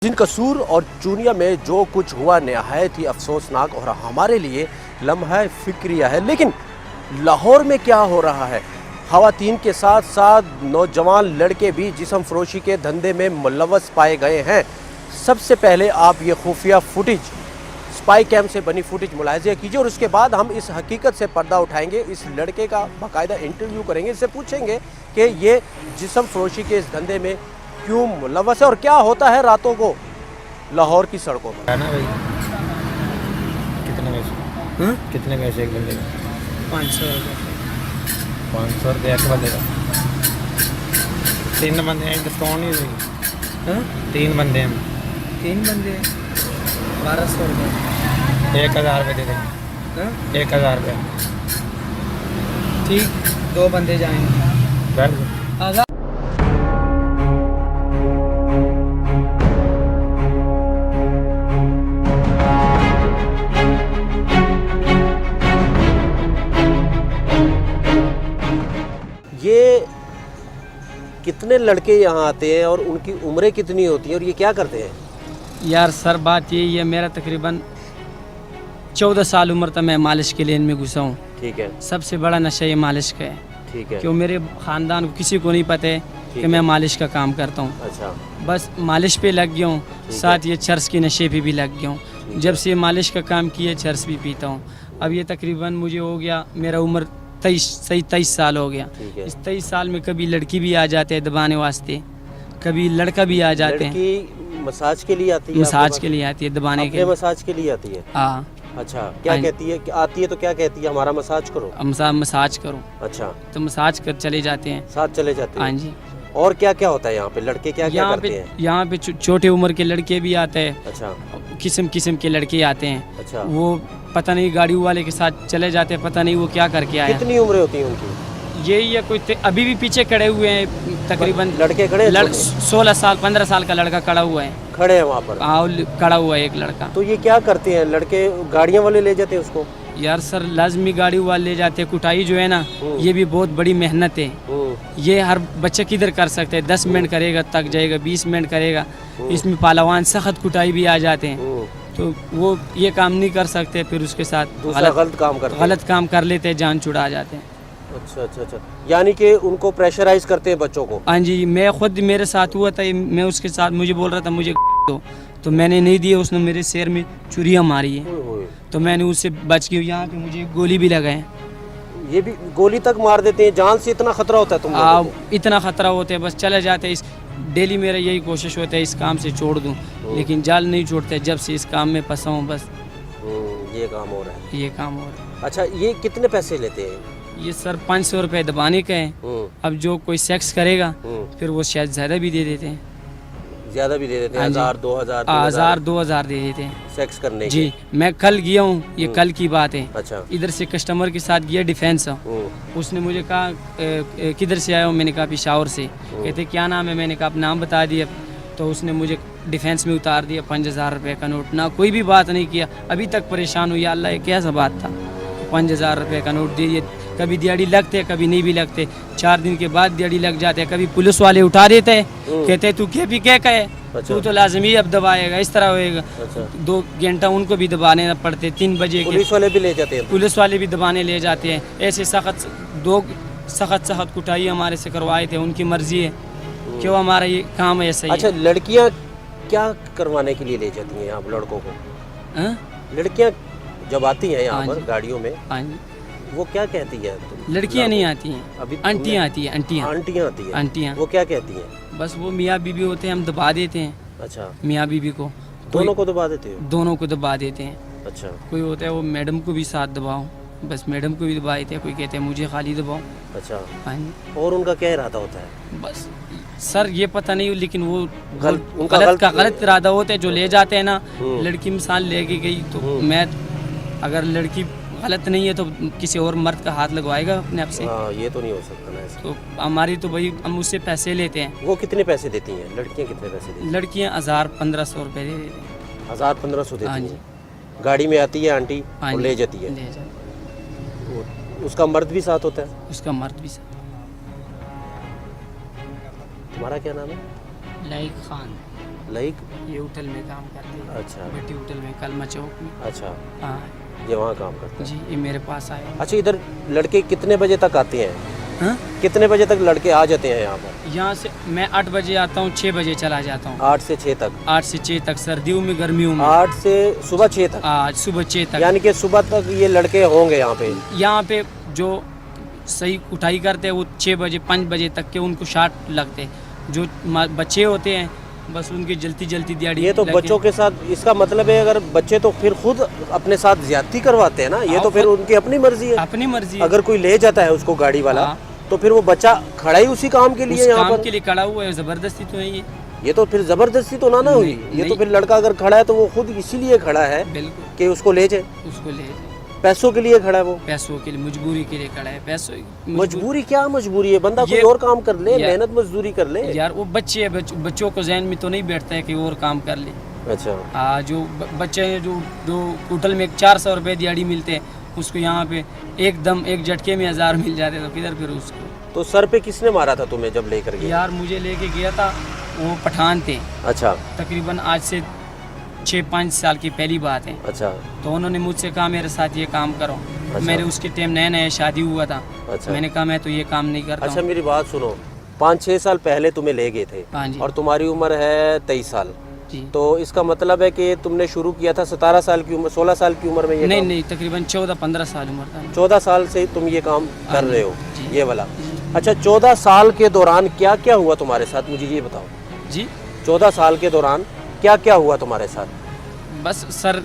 जिनकसूर और चूनिया में जो कुछ हुआ नहायत ही अफसोसनाक और हमारे लिए लम्हा फिक्रिया है। लेकिन लाहौर में क्या हो रहा है? ख़वातीन के साथ साथ नौजवान लड़के भी जिस्म फरोशी के धंधे में मुलव्वस पाए गए हैं। सबसे पहले आप ये खुफिया फुटेज, स्पाई कैम से बनी फुटेज मुलाहिजा कीजिए और उसके बाद हम इस हकीकत से पर्दा उठाएंगे। इस लड़के का बाकायदा इंटरव्यू करेंगे, इससे पूछेंगे कि ये जिस्म फरोशी के इस धंधे में क्यों मुलव्वस है और क्या होता है रातों को लाहौर की सड़कों पर। ना भाई कितने पैसे एक बंदे का? 500 रुपये। 500 रुपये एक बंदे का। 3 बंदे हैं, डिस्काउंट नहीं देंगे। 3 बंदे हैं। 3 बंदे 1200 रुपये। 1000 रुपये दे देंगे। 1000 रुपये। ठीक, 2 बंदे जाएंगे। बैठ आज़ाद। ये कितने लड़के यहाँ आते हैं और उनकी उम्रें कितनी होती हैं और ये क्या करते हैं? यार सर बात यही है, मेरा तकरीबन 14 साल उम्र तक मैं मालिश के लिए इनमें घुसा हूँ। ठीक है, सबसे बड़ा नशा ये मालिश का है। ठीक है, क्यों मेरे ख़ानदान को किसी को नहीं पता है कि मैं मालिश का काम करता हूँ। अच्छा, बस मालिश पे लग गया हूँ, साथ ये चर्स के नशे पे भी लग गया हूँ। जब से मालिश का काम किया चर्स भी पीता हूँ। अब ये तकरीबन मुझे हो गया, मेरा उम्र 23 साल हो गया। इस 23 साल में कभी लड़की भी आ जाते हैं दबाने वास्ते, कभी लड़का भी आ जाते हैं। लड़की मसाज के लिए आती है? मसाज के लिए आती है, दबाने के लिए। मसाज के लिए आती है? हाँ। अच्छा, क्या कहती है? आती है तो क्या कहती है? हमारा मसाज करो। मसाज करो। अच्छा, तो मसाज कर चले जाते हैं, साथ चले जाते हैं। हाँ जी। और क्या क्या होता है यहाँ पे? लड़के क्या क्या करते हैं? यहाँ पे छोटे उम्र के लड़के भी आते हैं। अच्छा, किस्म किस्म के लड़के आते हैं। अच्छा, वो पता नहीं गाड़ी वाले के साथ चले जाते हैं, पता नहीं वो क्या करके आए। कितनी उम्रें होती हैं उनकी? यही है कोई अभी भी पीछे खड़े हुए हैं तकरीबन लड़के खड़े हैं? 16 साल 15 साल का लड़का खड़ा हुआ है। खड़े हैं वहाँ पर? हाँ, खड़ा हुआ है एक लड़का। तो ये क्या करते हैं लड़के? गाड़ियाँ वाले ले जाते हैं उसको? यार सर लाजमी गाड़ी वाले ले जाते हैं। कुटाई जो है ना, ये भी बहुत बड़ी मेहनत है। ये हर बच्चे किधर कर सकते हैं? 10 मिनट करेगा थक जाएगा, 20 मिनट करेगा। इसमें पहलवान सख्त कुटाई भी आ जाते हैं, तो वो ये काम नहीं कर सकते। फिर उसके साथ गलत काम कर लेते हैं, जान छुड़ा जाते हैं। अच्छा अच्छा अच्छा, यानी कि उनको प्रेशराइज करते हैं बच्चों को? हाँ जी, मैं खुद मेरे साथ हुआ था। मैं उसके साथ, मुझे बोल रहा था मुझे दो, तो मैंने नहीं दिया। उसने मेरे सिर में चुरियाँ मारी है, तो मैंने उससे बच गया। यहाँ पे मुझे गोली भी लगाए। ये भी गोली तक मार देते हैं? जान से इतना खतरा होता है तुम लोगों को? इतना खतरा होता है, बस चले जाते हैं। इस डेली मेरा यही कोशिश होता है इस काम से छोड़ दूं, लेकिन जाल नहीं छोड़ते। जब से इस काम में फंसा हूँ बस ये काम हो रहा है। ये काम हो रहा है। अच्छा, ये कितने पैसे लेते हैं? ये सर 500 रुपये दबाने का है। अब जो कोई सेक्स करेगा फिर वो शायद ज़्यादा भी दे देते हैं। ज़्यादा भी दे देते हैं? 1000 2000 2000 दे देते हैं सेक्स करने के? जी। मैं कल गया हूँ, ये कल की बात है। अच्छा, इधर से कस्टमर के साथ गया डिफेंस। उसने मुझे कहा किधर से आया हो? मैंने कहा पेशावर से। कहते क्या नाम है? मैंने कहा आप नाम बता दिया। तो उसने मुझे डिफेंस में उतार दिया 5000 रुपये का नोट। ना कोई भी बात नहीं किया, अभी तक परेशान हुई। अल्लाह ये कैसा बात था? 5000 रुपये का नोट दिए। कभी दिहाड़ी लगते, कभी नहीं भी लगते। 4 दिन के बाद दिहाड़ी लग जाते। कभी पुलिस वाले उठा देते हैं, कहते तू क्या भी क्या कहे, तू तो लाजमी अब दबाएगा, इस तरह होएगा। 2 घंटा उनको भी दबाने पड़ते। 3 बजे पुलिस वाले भी ले जाते हैं? पुलिस वाले भी दबाने ले जाते हैं। ऐसे सख्त कुटाई हमारे से करवाए थे। उनकी मर्जी है, क्यों हमारा ये काम है ऐसा ही। अच्छा, लड़कियाँ क्या करवाने के लिए ले जाती हैं यहाँ लड़कों को? लड़कियाँ जब आती हैं यहाँ पर गाड़ियों में, वो क्या कहती है? लड़कियाँ नहीं आती हैं, अभी आंटियाँ आती हैं। आंटियाँ आती हैं? आंटियाँ वो क्या कहती हैं? बस वो मियाँ बीबी होते हैं, हम दबा देते हैं। अच्छा, मियाँ बीबी को दोनों को दबा देते हो? दोनों को दबा देते हैं। अच्छा, कोई होता है वो मैडम को भी साथ दबाओ, बस मैडम को भी दबा देते हैं। कोई कहते हैं मुझे खाली दबाओ। अच्छा, हाँ। और उनका क्या इरादा होता है? बस सर ये पता नहीं, लेकिन वो गलत इरादा होते हैं जो ले जाते हैं ना। लड़की मिसाल लेके गई तो मैं, अगर लड़की गलत नहीं है तो किसी और मर्द का हाथ लगवाएगा अपने आप से? ये तो नहीं हो सकता ना ऐसे। तो हमारी तो भाई हम उससे पैसे लेते हैं। वो कितने पैसे देती हैं लड़कियाँ? कितने पैसे देती हैं? लड़कियाँ 1000-1500 रुपये दे देती हैं। 1000-1500 देती हाँ हैं? जी। गाड़ी में आती है आंटी और ले जाती है? उसका मर्द भी साथ होता है? उसका मर्द भी साथ। तुम्हारा क्या नाम है? लाइक खान। लाइक ये होटल में काम करते हैं। अच्छा भट्टी होटल में, कलमा चौक में। अच्छा, हाँ ये वहाँ काम करते हैं। जी, ये मेरे पास आए। अच्छा, इधर लड़के कितने बजे तक आते हैं? हाँ, कितने बजे तक लड़के आ जाते हैं यहाँ पर? यहाँ से मैं 8 बजे आता हूँ, 6 बजे चला जाता हूँ। 8 से 6 तक? 8 से 6 तक, सर्दियों में, गर्मियों में। 8 से सुबह 6 तक? आज सुबह 6 तक। यानी कि सुबह तक ये लड़के होंगे यहाँ पे? यहाँ पे जो सही उठाई करते हैं वो 6 बजे 5 बजे तक के उनको शार्ट लगते हैं। जो बच्चे होते हैं बस उनकी जल्दी जल्दी दिहाड़ी। ये तो लगे। बच्चों के साथ, इसका मतलब है अगर बच्चे तो फिर खुद अपने साथ ज्यादती करवाते हैं ना, ये तो फिर उनकी अपनी मर्जी है। अपनी मर्जी है। अगर कोई ले जाता है उसको गाड़ी वाला, हाँ। तो फिर वो बच्चा खड़ा ही उसी काम के लिए उस यहाँ काम पर? के लिए खड़ा हुआ है, जबरदस्ती तो नहीं है। ये तो फिर जबरदस्ती तो ना हुई। ये तो नहीं। फिर लड़का अगर खड़ा है तो वो खुद इसीलिए खड़ा है बिल्कुल, कि उसको ले जाए। उसको ले जाए। पैसों के लिए खड़ा है वो? पैसों के लिए, मजबूरी के लिए खड़ा है। पैसों मजबूरी क्या मजबूरी है? बंदा कोई ये- और काम कर ले, या- मेहनत मजदूरी कर ले। यार वो बच्चे हैं, बच्चों को जहन में तो नहीं बैठता है कि और काम कर ले। अच्छा, जो बच्चे हैं जो होटल में 400 रुपये दिहाड़ी मिलते हैं, उसको यहाँ पे एकदम एक झटके में 1000 मिल जाते हैं, तो किधर फिर उसको। तो सर पे किसने मारा था तुम्हें जब लेकर गए? यार मुझे लेके गया था, वो पठान थे। अच्छा तकरीबन आज से 6-5 साल की पहली बात है। अच्छा तो उन्होंने मुझसे कहा मेरे साथ ये काम करो। अच्छा। मेरे उसके टाइम नया नया शादी हुआ था। अच्छा। मैंने कहा मैं तो ये काम नहीं करता अच्छा, हूँ। मेरी बात सुनो, 5-6 साल पहले तुम्हें ले गए थे हाँ जी। और तुम्हारी उम्र है 23 साल, जी। तो इसका मतलब है कि तुमने शुरू किया था 17 साल की उम्र, 16 साल की उम्र में ये नहीं काम? नहीं, तकरीबन 14-15 साल उम्र था। 14 साल से तुम ये काम हाँ कर जी, रहे हो, जी। ये वाला? अच्छा, 14 साल के दौरान क्या क्या हुआ तुम्हारे साथ, मुझे ये बताओ। जी 14 साल के दौरान क्या क्या हुआ तुम्हारे साथ? बस सर,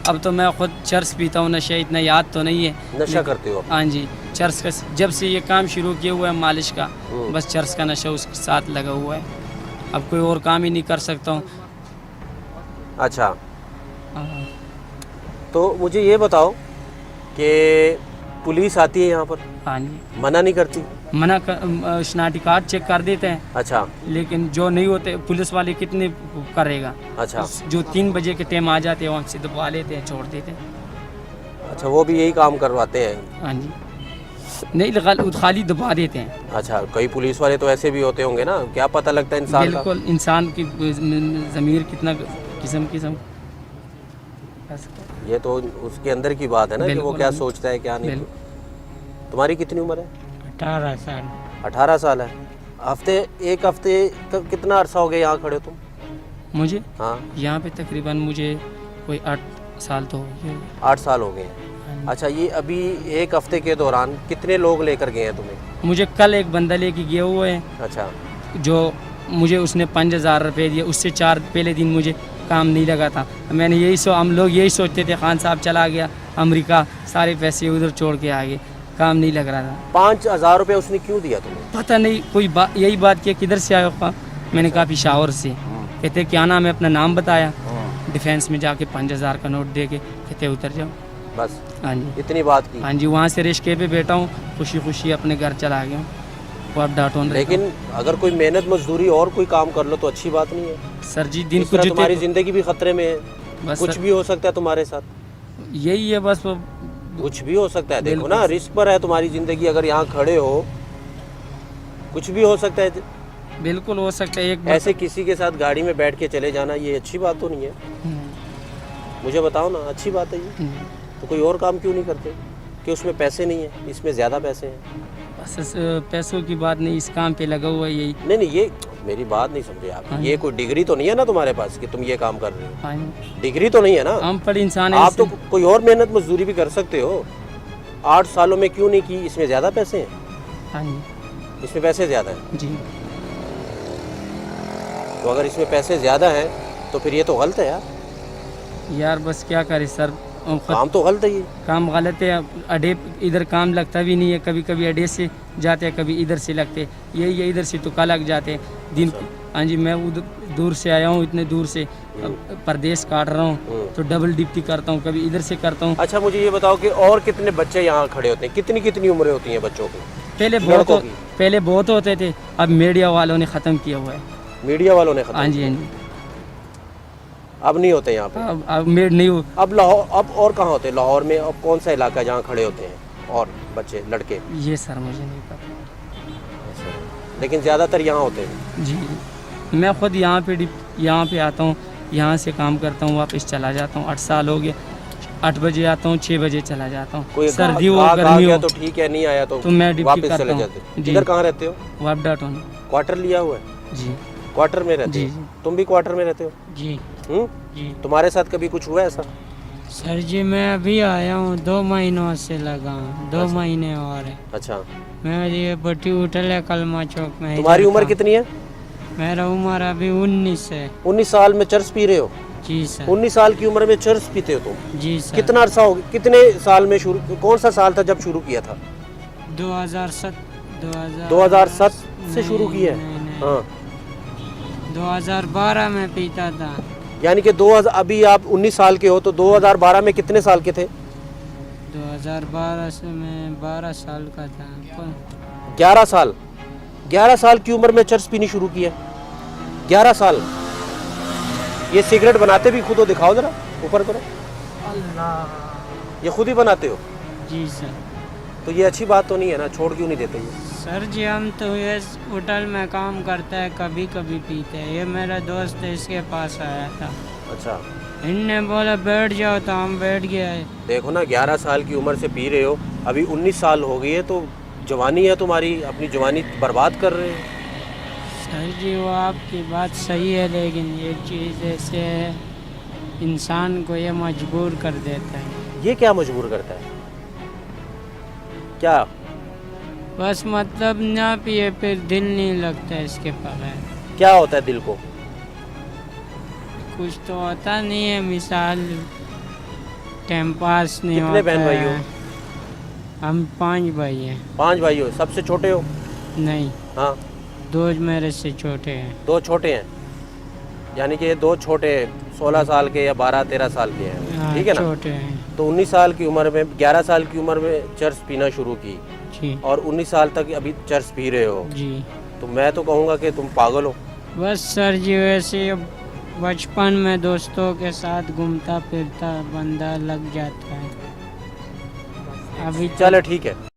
अब तो मैं खुद चर्स पीता हूँ, नशा इतना याद तो नहीं है। नशा करते हो? हाँ जी, चर्स का जब से ये काम शुरू किया हुआ है मालिश का, हम्म। बस चर्स का नशा उसके साथ लगा हुआ है। अब कोई और काम ही नहीं कर सकता हूँ। अच्छा, हाँ। तो मुझे ये बताओ कि पुलिस आती है यहाँ पर, हाँ जी, मना नहीं करती? मना कर, शनाख्ती कार्ड चेक कर देते हैं, अच्छा लेकिन जो नहीं होते पुलिस वाले कितने करेगा। अच्छा जो 3 बजे के टाइम आ जाते हैं वहाँ से दबा लेते हैं, छोड़ देते हैं। अच्छा, वो भी यही काम करवाते हैं? हाँ जी, नहीं खाली दबा देते हैं। अच्छा, कई पुलिस वाले तो ऐसे भी होते होंगे ना, क्या पता लगता है इंसान का? बिल्कुल, इंसान की ज़मीर कितना किस्म बस। ये तो उसके अंदर की बात है ना कि वो बिल्कुल। क्या सोचता है क्या नहीं। बिल्कुल। तुम्हारी कितनी उम्र है? 18 साल। 18 साल है। एक हफ्ते कितना अरसा हो गया यहाँ खड़े हो तुम? मुझे हाँ, यहाँ पे तकरीबन मुझे कोई 8 साल तो हो गए। 8 साल हो गए। अच्छा, ये अभी एक हफ्ते के दौरान कितने लोग लेकर गए हैं तुम्हें? मुझे कल एक बंदा लेके गया हुआ है, अच्छा जो मुझे उसने 5000 रुपये दिए। उससे 4 पहले दिन मुझे काम नहीं लगा था। मैंने हम लोग यही सोचते थे खान साहब चला गया अमेरिका, सारे पैसे उधर छोड़ के आ गए, काम नहीं लग रहा था। 5000 रुपये उसने क्यों दिया तुम्हें? पता नहीं, कोई यही बात किया किधर से आया हो? मैंने कहा पिशावर से। कहते क्या नाम है? अपना नाम बताया। डिफेंस में जाके 5000 का नोट दे के कहते उतर जाओ। बस हाँ जी, इतनी बात की? हाँ जी, वहाँ से रिश्के पे बैठा हूँ, खुशी खुशी अपने घर चला गया हूँ। वो अब डांटो नहीं। लेकिन अगर कोई मेहनत मजदूरी और कोई काम कर लो तो अच्छी बात नहीं है सर जी, दिन इस को तरह तुम्हारी जितने जिंदगी भी खतरे में है, बस कुछ सर, भी हो सकता है तुम्हारे साथ, यही है बस वो। कुछ भी हो सकता है। देखो बिल्कुल। ना, रिस्क पर है तुम्हारी जिंदगी, अगर यहाँ खड़े हो कुछ भी हो सकता है। बिल्कुल हो सकता है। एक ऐसे किसी के साथ गाड़ी में बैठ के चले जाना, ये अच्छी बात तो नहीं है। मुझे बताओ ना, अच्छी बात है ये? तो कोई और काम क्यों नहीं करते कि उसमें पैसे नहीं है, इसमें ज़्यादा पैसे हैं? बस पैसों की बात नहीं, इस काम पे लगा हुआ है यही। नहीं नहीं, ये मेरी बात नहीं समझे आप। हाँ। ये कोई डिग्री तो नहीं है ना तुम्हारे पास कि तुम ये काम कर रहे हो? हाँ जी, डिग्री तो नहीं है ना? हम पढ़े इंसान है। आप तो कोई और मेहनत मजदूरी भी कर सकते हो। 8 सालों में क्यों नहीं की? इसमें ज़्यादा पैसे हैं, हाँ जी, इसमें पैसे ज़्यादा हैं। जी। तो अगर इसमें पैसे ज़्यादा हैं तो फिर ये तो गलत है यार। यार बस क्या करे सर, काम तो गलत है ये। काम गलत है। अड्डे इधर काम लगता भी नहीं है, कभी कभी अड्डे से जाते हैं, कभी इधर से लगते। यही है, इधर से तुक्का लग जाते हैं दिन। हाँ जी, मैं उधर दूर से आया हूँ, इतने दूर से प्रदेश काट रहा हूँ, तो डबल ड्यूटी करता हूँ, कभी इधर से करता हूँ। अच्छा, मुझे ये बताओ कि और कितने बच्चे यहाँ खड़े होते हैं? कितनी कितनी उम्रें होती हैं बच्चों की? लड़कों की? पहले बहुत होते थे, अब मीडिया वालों ने ख़त्म किया हुआ है। मीडिया वालों ने खत्म? हाँ जी, हाँ जी, अब नहीं होते यहाँ पे? अब मेड नहीं हो। अब लाहौर, अब और कहाँ होते हैं? लाहौर में अब कौन सा इलाका है जहाँ खड़े होते हैं और बच्चे लड़के? ये सर मुझे नहीं पता, लेकिन ज़्यादातर यहाँ होते हैं। जी। मैं खुद यहाँ पे यहाँ पे आता हूँ, यहाँ से काम करता हूँ, वापस चला जाता हूँ। 8 साल हो गए। 8 बजे आता हूँ, 6 बजे चला जाता हूँ। कोई सर्दी हो गाहक आ गर्मी गया हो तो ठीक है, नहीं आया तो मैं ड्यूटी वापस करता चले हूँ। जाते। जी। इधर कहाँ रहते हो? वापडा टाउन। क्वार्टर लिया हुआ है? जी क्वार्टर में रहते जी हो? तुम भी क्वार्टर में रहते हो? जी हम्म? जी। तुम्हारे साथ कभी कुछ हुआ ऐसा? सर जी मैं अभी आया हूँ, 2 महीनों से लगा हूँ, 2 अच्छा। महीने और है। अच्छा, मैं ये बटी होटल है कलमा चौक में। तुम्हारी इधर उम्र काम- कितनी है? मेरा उम्र अभी 19 है। 19 साल में चर्च पी रहे हो? जी सर। 19 साल की उम्र में चर्च पीते हो तुम? जी सर। कितना अरसा हो गया? कितने साल में शुरू, कौन सा साल था जब शुरू किया था? 2007 2007 से शुरू नहीं, किया नहीं, है? नहीं। हाँ, 2012 में पीता था। यानी कि 2000, अभी आप 19 साल के हो तो 2012 में कितने साल के थे? 2012 से मैं 12 साल का था। 11 साल। 11 साल की उम्र में चर्च पीनी शुरू की है? 11 साल। ये सिगरेट बनाते भी खुद हो? दिखाओ जरा, ऊपर करो। ये खुद ही बनाते हो? जी सर। तो ये अच्छी बात तो नहीं है ना, छोड़ क्यों नहीं देते ये? सर जी हम तो ये होटल में काम करते हैं, कभी कभी पीते हैं। ये मेरा दोस्त है, इसके पास आया था, अच्छा, इनने बोला बैठ जाओ तो हम बैठ गए। देखो ना, 11 साल की उम्र से पी रहे हो, अभी 19 साल हो गई है, तो जवानी है तुम्हारी, अपनी जवानी बर्बाद कर रहे हो। सर जी वो आपकी बात सही है, लेकिन ये चीज़ ऐसे है, इंसान को ये मजबूर कर देता है। ये क्या मजबूर करता है? क्या? बस मतलब ना पिए फिर दिल नहीं लगता इसके बगैर। क्या होता है दिल को? कुछ तो होता नहीं है, मिसाल टाइम पास नहीं कितने होता बहन भाई है। हो? हम 5 भाई हैं। 5 भाई हो? सबसे छोटे हो? नहीं, हाँ, 2 मेरे से छोटे हैं। 2 छोटे हैं, यानी कि ये 2 छोटे 16 साल के या 12-13 साल के हैं, हाँ, ठीक है ना? छोटे हैं। तो 19 साल की उम्र में, 11 साल की उम्र में चर्च पीना शुरू की जी और 19 साल तक अभी चर्च पी रहे हो, जी। तो मैं तो कहूँगा कि तुम पागल हो। बस सर जी वैसे बचपन में दोस्तों के साथ घूमता फिरता बंदा लग जाता है। अभी चलो ठीक है।